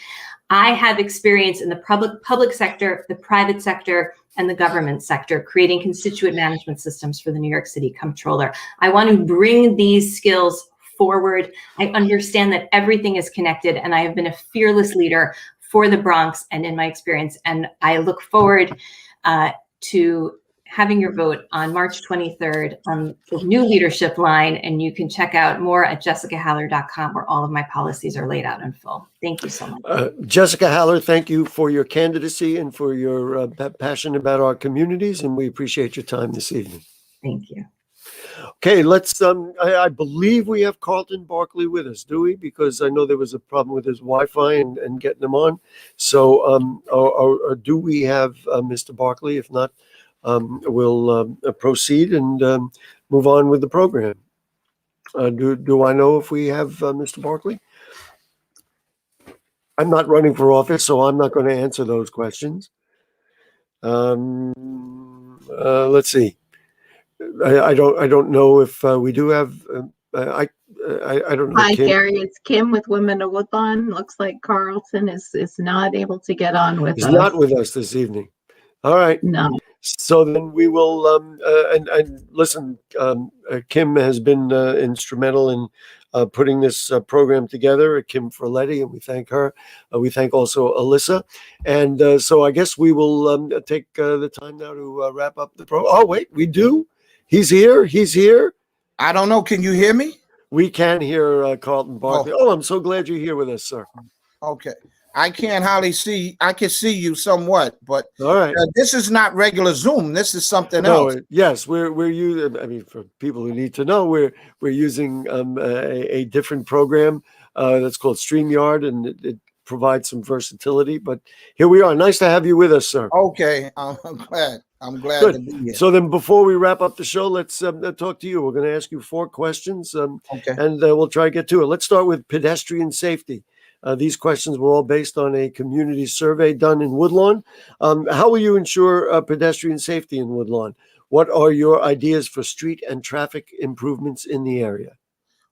I have experience in the public sector, the private sector, and the government sector, creating constituent management systems for the New York City Comptroller. I want to bring these skills forward. I understand that everything is connected, and I have been a fearless leader for the Bronx and in my experience, and I look forward to having your vote on March 23rd on the new leadership line. And you can check out more at jessicahaller.com, where all of my policies are laid out in full. Thank you so much. Jessica Haller, thank you for your candidacy and for your passion about our communities. And we appreciate your time this evening. Thank you. Okay, let's, I believe we have Carlton Barkley with us, do we? Because I know there was a problem with his Wi-Fi and getting him on. So or do we have Mr. Barkley? If not, we'll proceed and move on with the program. Do I know if we have Mr. Barkley? I'm not running for office, so I'm not going to answer those questions. Let's see. I don't know if we do have. I don't know. Hi, Kim, Gary. It's Kim with Women of Woodlawn. Looks like Carlton is not able to get on with he's us. not with us this evening. All right. No. So then we will. And listen, Kim has been instrumental in putting this program together. Kim Ferletti, and we thank her. We thank also Alyssa, and so I guess we will take the time now to wrap up the program. Oh wait, we do. He's here. He's here. I don't know. Can you hear me? We can hear Carlton Barkley. Oh, I'm so glad you're here with us, sir. Okay. I can't hardly see. I can see you somewhat, but All right. this is not regular Zoom. This is something No, else. yes, we're using. I mean, for people who need to know, we're using a different program that's called StreamYard, and it provides some versatility. But here we are. Nice to have you with us, sir. Okay. I'm glad. I'm glad Good. to be here. So then, before we wrap up the show, let's talk to you. We're going to ask you 4 questions, Okay. and we'll try to get to it. Let's start with pedestrian safety. These questions were all based on a community survey done in Woodlawn. How will you ensure pedestrian safety in Woodlawn? What are your ideas for street and traffic improvements in the area?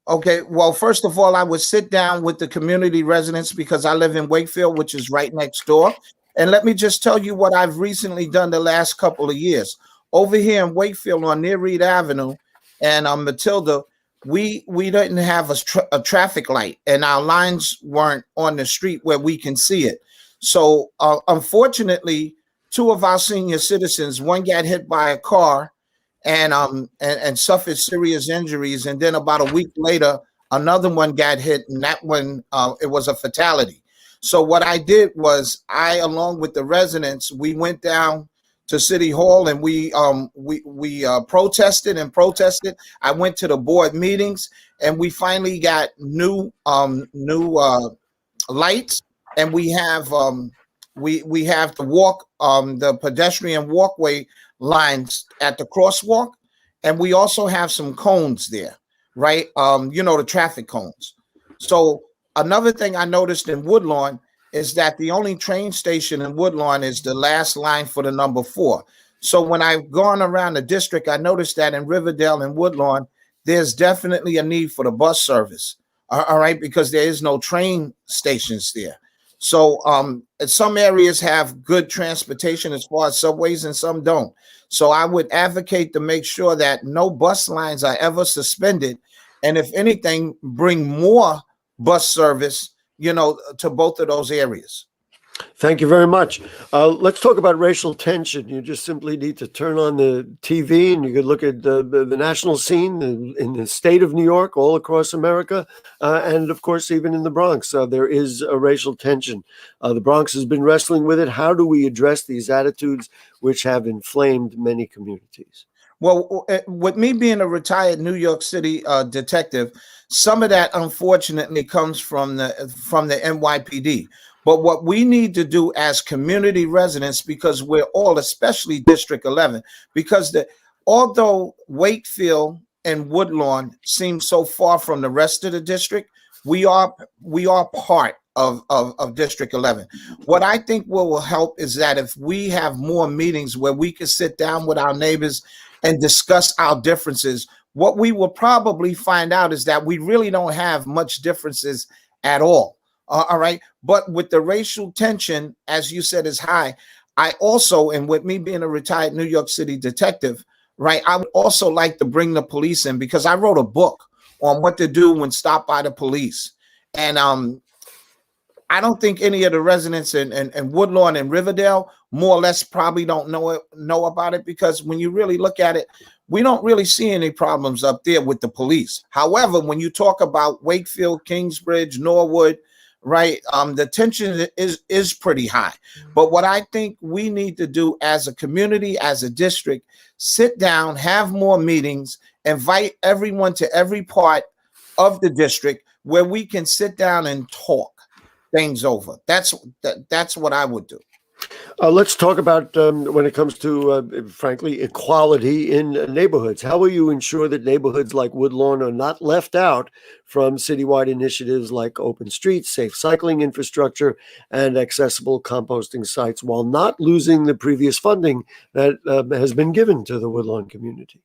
Okay. Well, first of all, I would sit down with the community residents because I live in Wakefield, which is right next door. And let me just tell you what I've recently done the last couple of years. Over here in Wakefield on Near Reed Avenue and Matilda, we didn't have a traffic light, and our lines weren't on the street where we can see it. So unfortunately, 2 of our senior citizens, one got hit by a car and suffered serious injuries, and then about a week later, another one got hit, and that one it was a fatality. So what I did was along with the residents, we went down to City Hall and we protested and protested. I went to the board meetings and we finally got new lights, and we have the pedestrian walkway lines at the crosswalk, and we also have some cones there, right? The traffic cones. So another thing I noticed in Woodlawn is that the only train station in Woodlawn is the last line for the number 4. So when I've gone around the district, I noticed that in Riverdale and Woodlawn, there's definitely a need for the bus service. All right, because there is no train stations there. So some areas have good transportation as far as subways and some don't. So I would advocate to make sure that no bus lines are ever suspended. And if anything, bring more bus service, to both of those areas. Thank you very much. Let's talk about racial tension. You just simply need to turn on the TV and you could look at the national scene in the state of New York, all across America, and of course, even in the Bronx. There is a racial tension. The Bronx has been wrestling with it. How do we address these attitudes which have inflamed many communities? Well, with me being a retired New York City detective, some of that unfortunately comes from the NYPD. But what we need to do as community residents, because we're all, especially District 11, because although Wakefield and Woodlawn seem so far from the rest of the district, we are part of District 11. What I think will help is that if we have more meetings where we can sit down with our neighbors and discuss our differences, what we will probably find out is that we really don't have much differences at all. All right. But with the racial tension, as you said, is high. I also, and with me being a retired New York City detective, right, I would also like to bring the police in because I wrote a book on what to do when stopped by the police. And I don't think any of the residents in Woodlawn and Riverdale more or less probably don't know about it, because when you really look at it, we don't really see any problems up there with the police. However, when you talk about Wakefield, Kingsbridge, Norwood, right, the tension is pretty high. But what I think we need to do as a community, as a district, sit down, have more meetings, invite everyone to every part of the district where we can sit down and talk things over. That's what I would do. Let's talk about when it comes to, frankly, equality in neighborhoods. How will you ensure that neighborhoods like Woodlawn are not left out from citywide initiatives like open streets, safe cycling infrastructure, and accessible composting sites while not losing the previous funding that has been given to the Woodlawn community?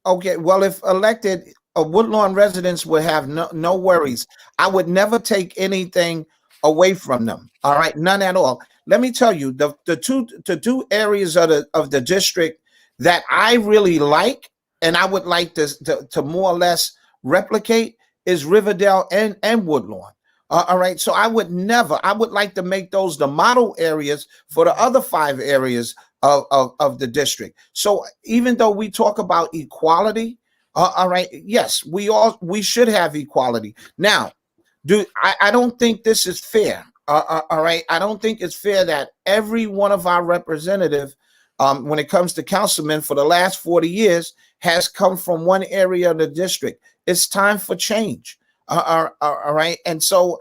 Okay, well, if elected, Woodlawn residents would have no worries. I would never take anything away from them. All right, none at all. Let me tell you, the two areas of the district that I really like, and I would like to more or less replicate, is Riverdale and Woodlawn. All right, so I would like to make those the model areas for the other 5 areas of the district. So even though we talk about equality, all right, yes, we should have equality. Now, I don't think this is fair. All right, I don't think it's fair that every one of our representative, when it comes to councilmen for the last 40 years, has come from one area of the district. It's time for change. All right, and so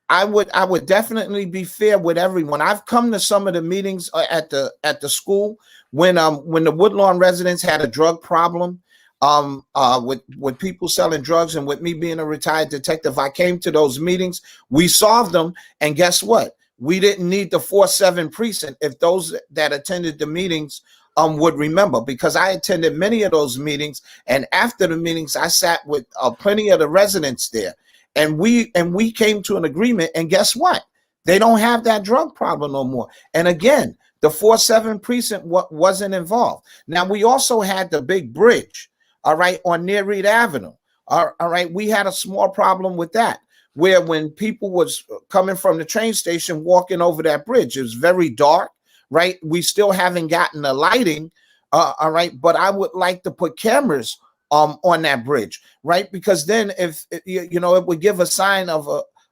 I would definitely be fair with everyone. I've come to some of the meetings at the school when the Woodlawn residents had a drug problem, with people selling drugs, and with me being a retired detective, I came to those meetings. We solved them, and guess what? We didn't need the 4-7 precinct. If those that attended the meetings would remember, because I attended many of those meetings, and after the meetings, I sat with plenty of the residents there. And we came to an agreement, and guess what? They don't have that drug problem no more. And again, the 4-7 precinct wasn't involved. Now, we also had the big bridge, all right, on near Reed Avenue. All right, we had a small problem with that, where when people was coming from the train station walking over that bridge, it was very dark, right? We still haven't gotten the lighting, all right, but I would like to put cameras on that bridge, right? Because then if you know, it would give a sign of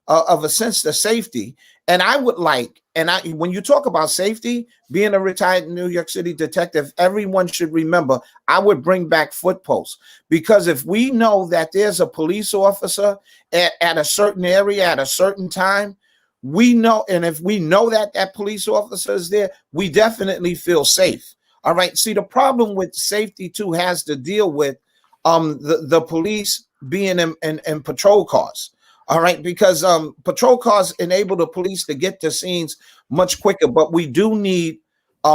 a sense of safety. And I would like, when you talk about safety, being a retired New York City detective, everyone should remember, I would bring back foot posts, because if we know that there's a police officer at a certain area at a certain time, we know, and if we know that that police officer is there, we definitely feel safe. All right. See, the problem with safety too has to deal with the police being in patrol cars. All right, because patrol cars enable the police to get to scenes much quicker, but we do need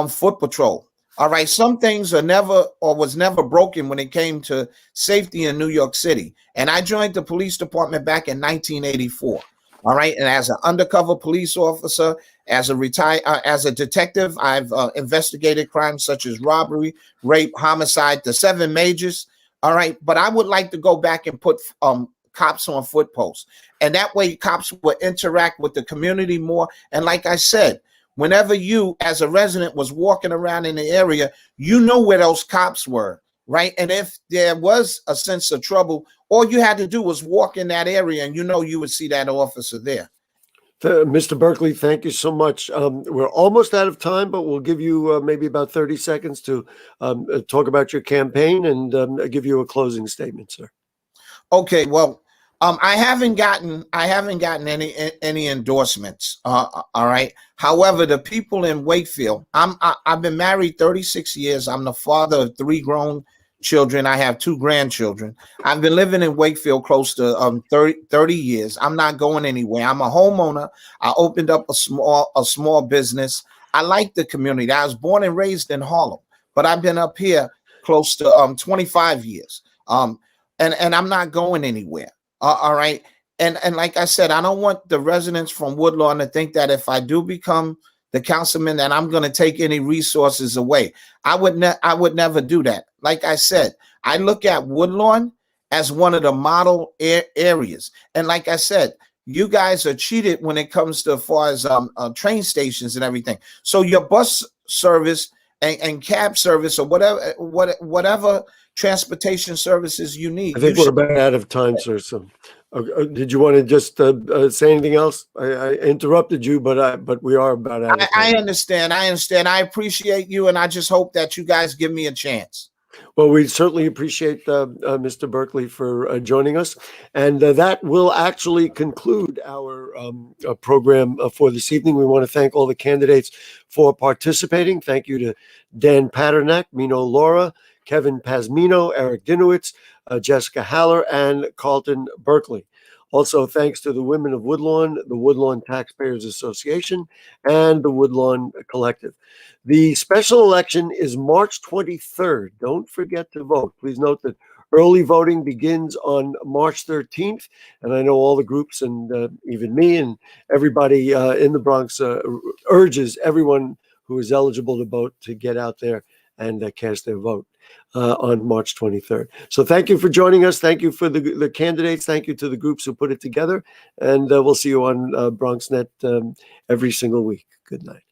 foot patrol. All right, some things are never or was never broken when it came to safety in New York City. And I joined the police department back in 1984. All right, and as an undercover police officer, as a detective, I've investigated crimes such as robbery, rape, homicide, the 7 majors. All right, but I would like to go back and put cops on foot posts, and that way cops will interact with the community more. And like I said, whenever you as a resident was walking around in the area, you know where those cops were, right? And if there was a sense of trouble, all you had to do was walk in that area, and you know you would see that officer there. Mr. Berkeley, thank you so much. We're almost out of time, but we'll give you maybe about 30 seconds to talk about your campaign and give you a closing statement, sir. Okay, well, I haven't gotten any endorsements. All right. However, the people in Wakefield, I've been married 36 years. I'm the father of 3 grown children. I have 2 grandchildren. I've been living in Wakefield close to 30 years. I'm not going anywhere. I'm a homeowner. I opened up a small business. I like the community. I was born and raised in Harlem, but I've been up here close to 25 years. And I'm not going anywhere. All right. And like I said, I don't want the residents from Woodlawn to think that if I do become the councilman that I'm going to take any resources away. I would never do that. Like I said, I look at Woodlawn as one of the model areas. And like I said, you guys are cheated when it comes to as far as train stations and everything. So your bus service and cab service or whatever transportation services you need. I think we're about out of time, sir. So, did you want to just say anything else? I interrupted you, but we are about out of time. I understand. I appreciate you, and I just hope that you guys give me a chance. Well, we certainly appreciate Mr. Berkeley for joining us. And that will actually conclude our program for this evening. We want to thank all the candidates for participating. Thank you to Dan Paternak, Mino Laura, Kevin Pasmino, Eric Dinowitz, Jessica Haller, and Carlton Berkeley. Also, thanks to the women of Woodlawn, the Woodlawn Taxpayers Association, and the Woodlawn Collective. The special election is March 23rd. Don't forget to vote. Please note that early voting begins on March 13th. And I know all the groups and even me and everybody in the Bronx urges everyone who is eligible to vote to get out there and cast their vote on March 23rd. So thank you for joining us. Thank you for the candidates. Thank you to the groups who put it together. And we'll see you on BronxNet every single week. Good night.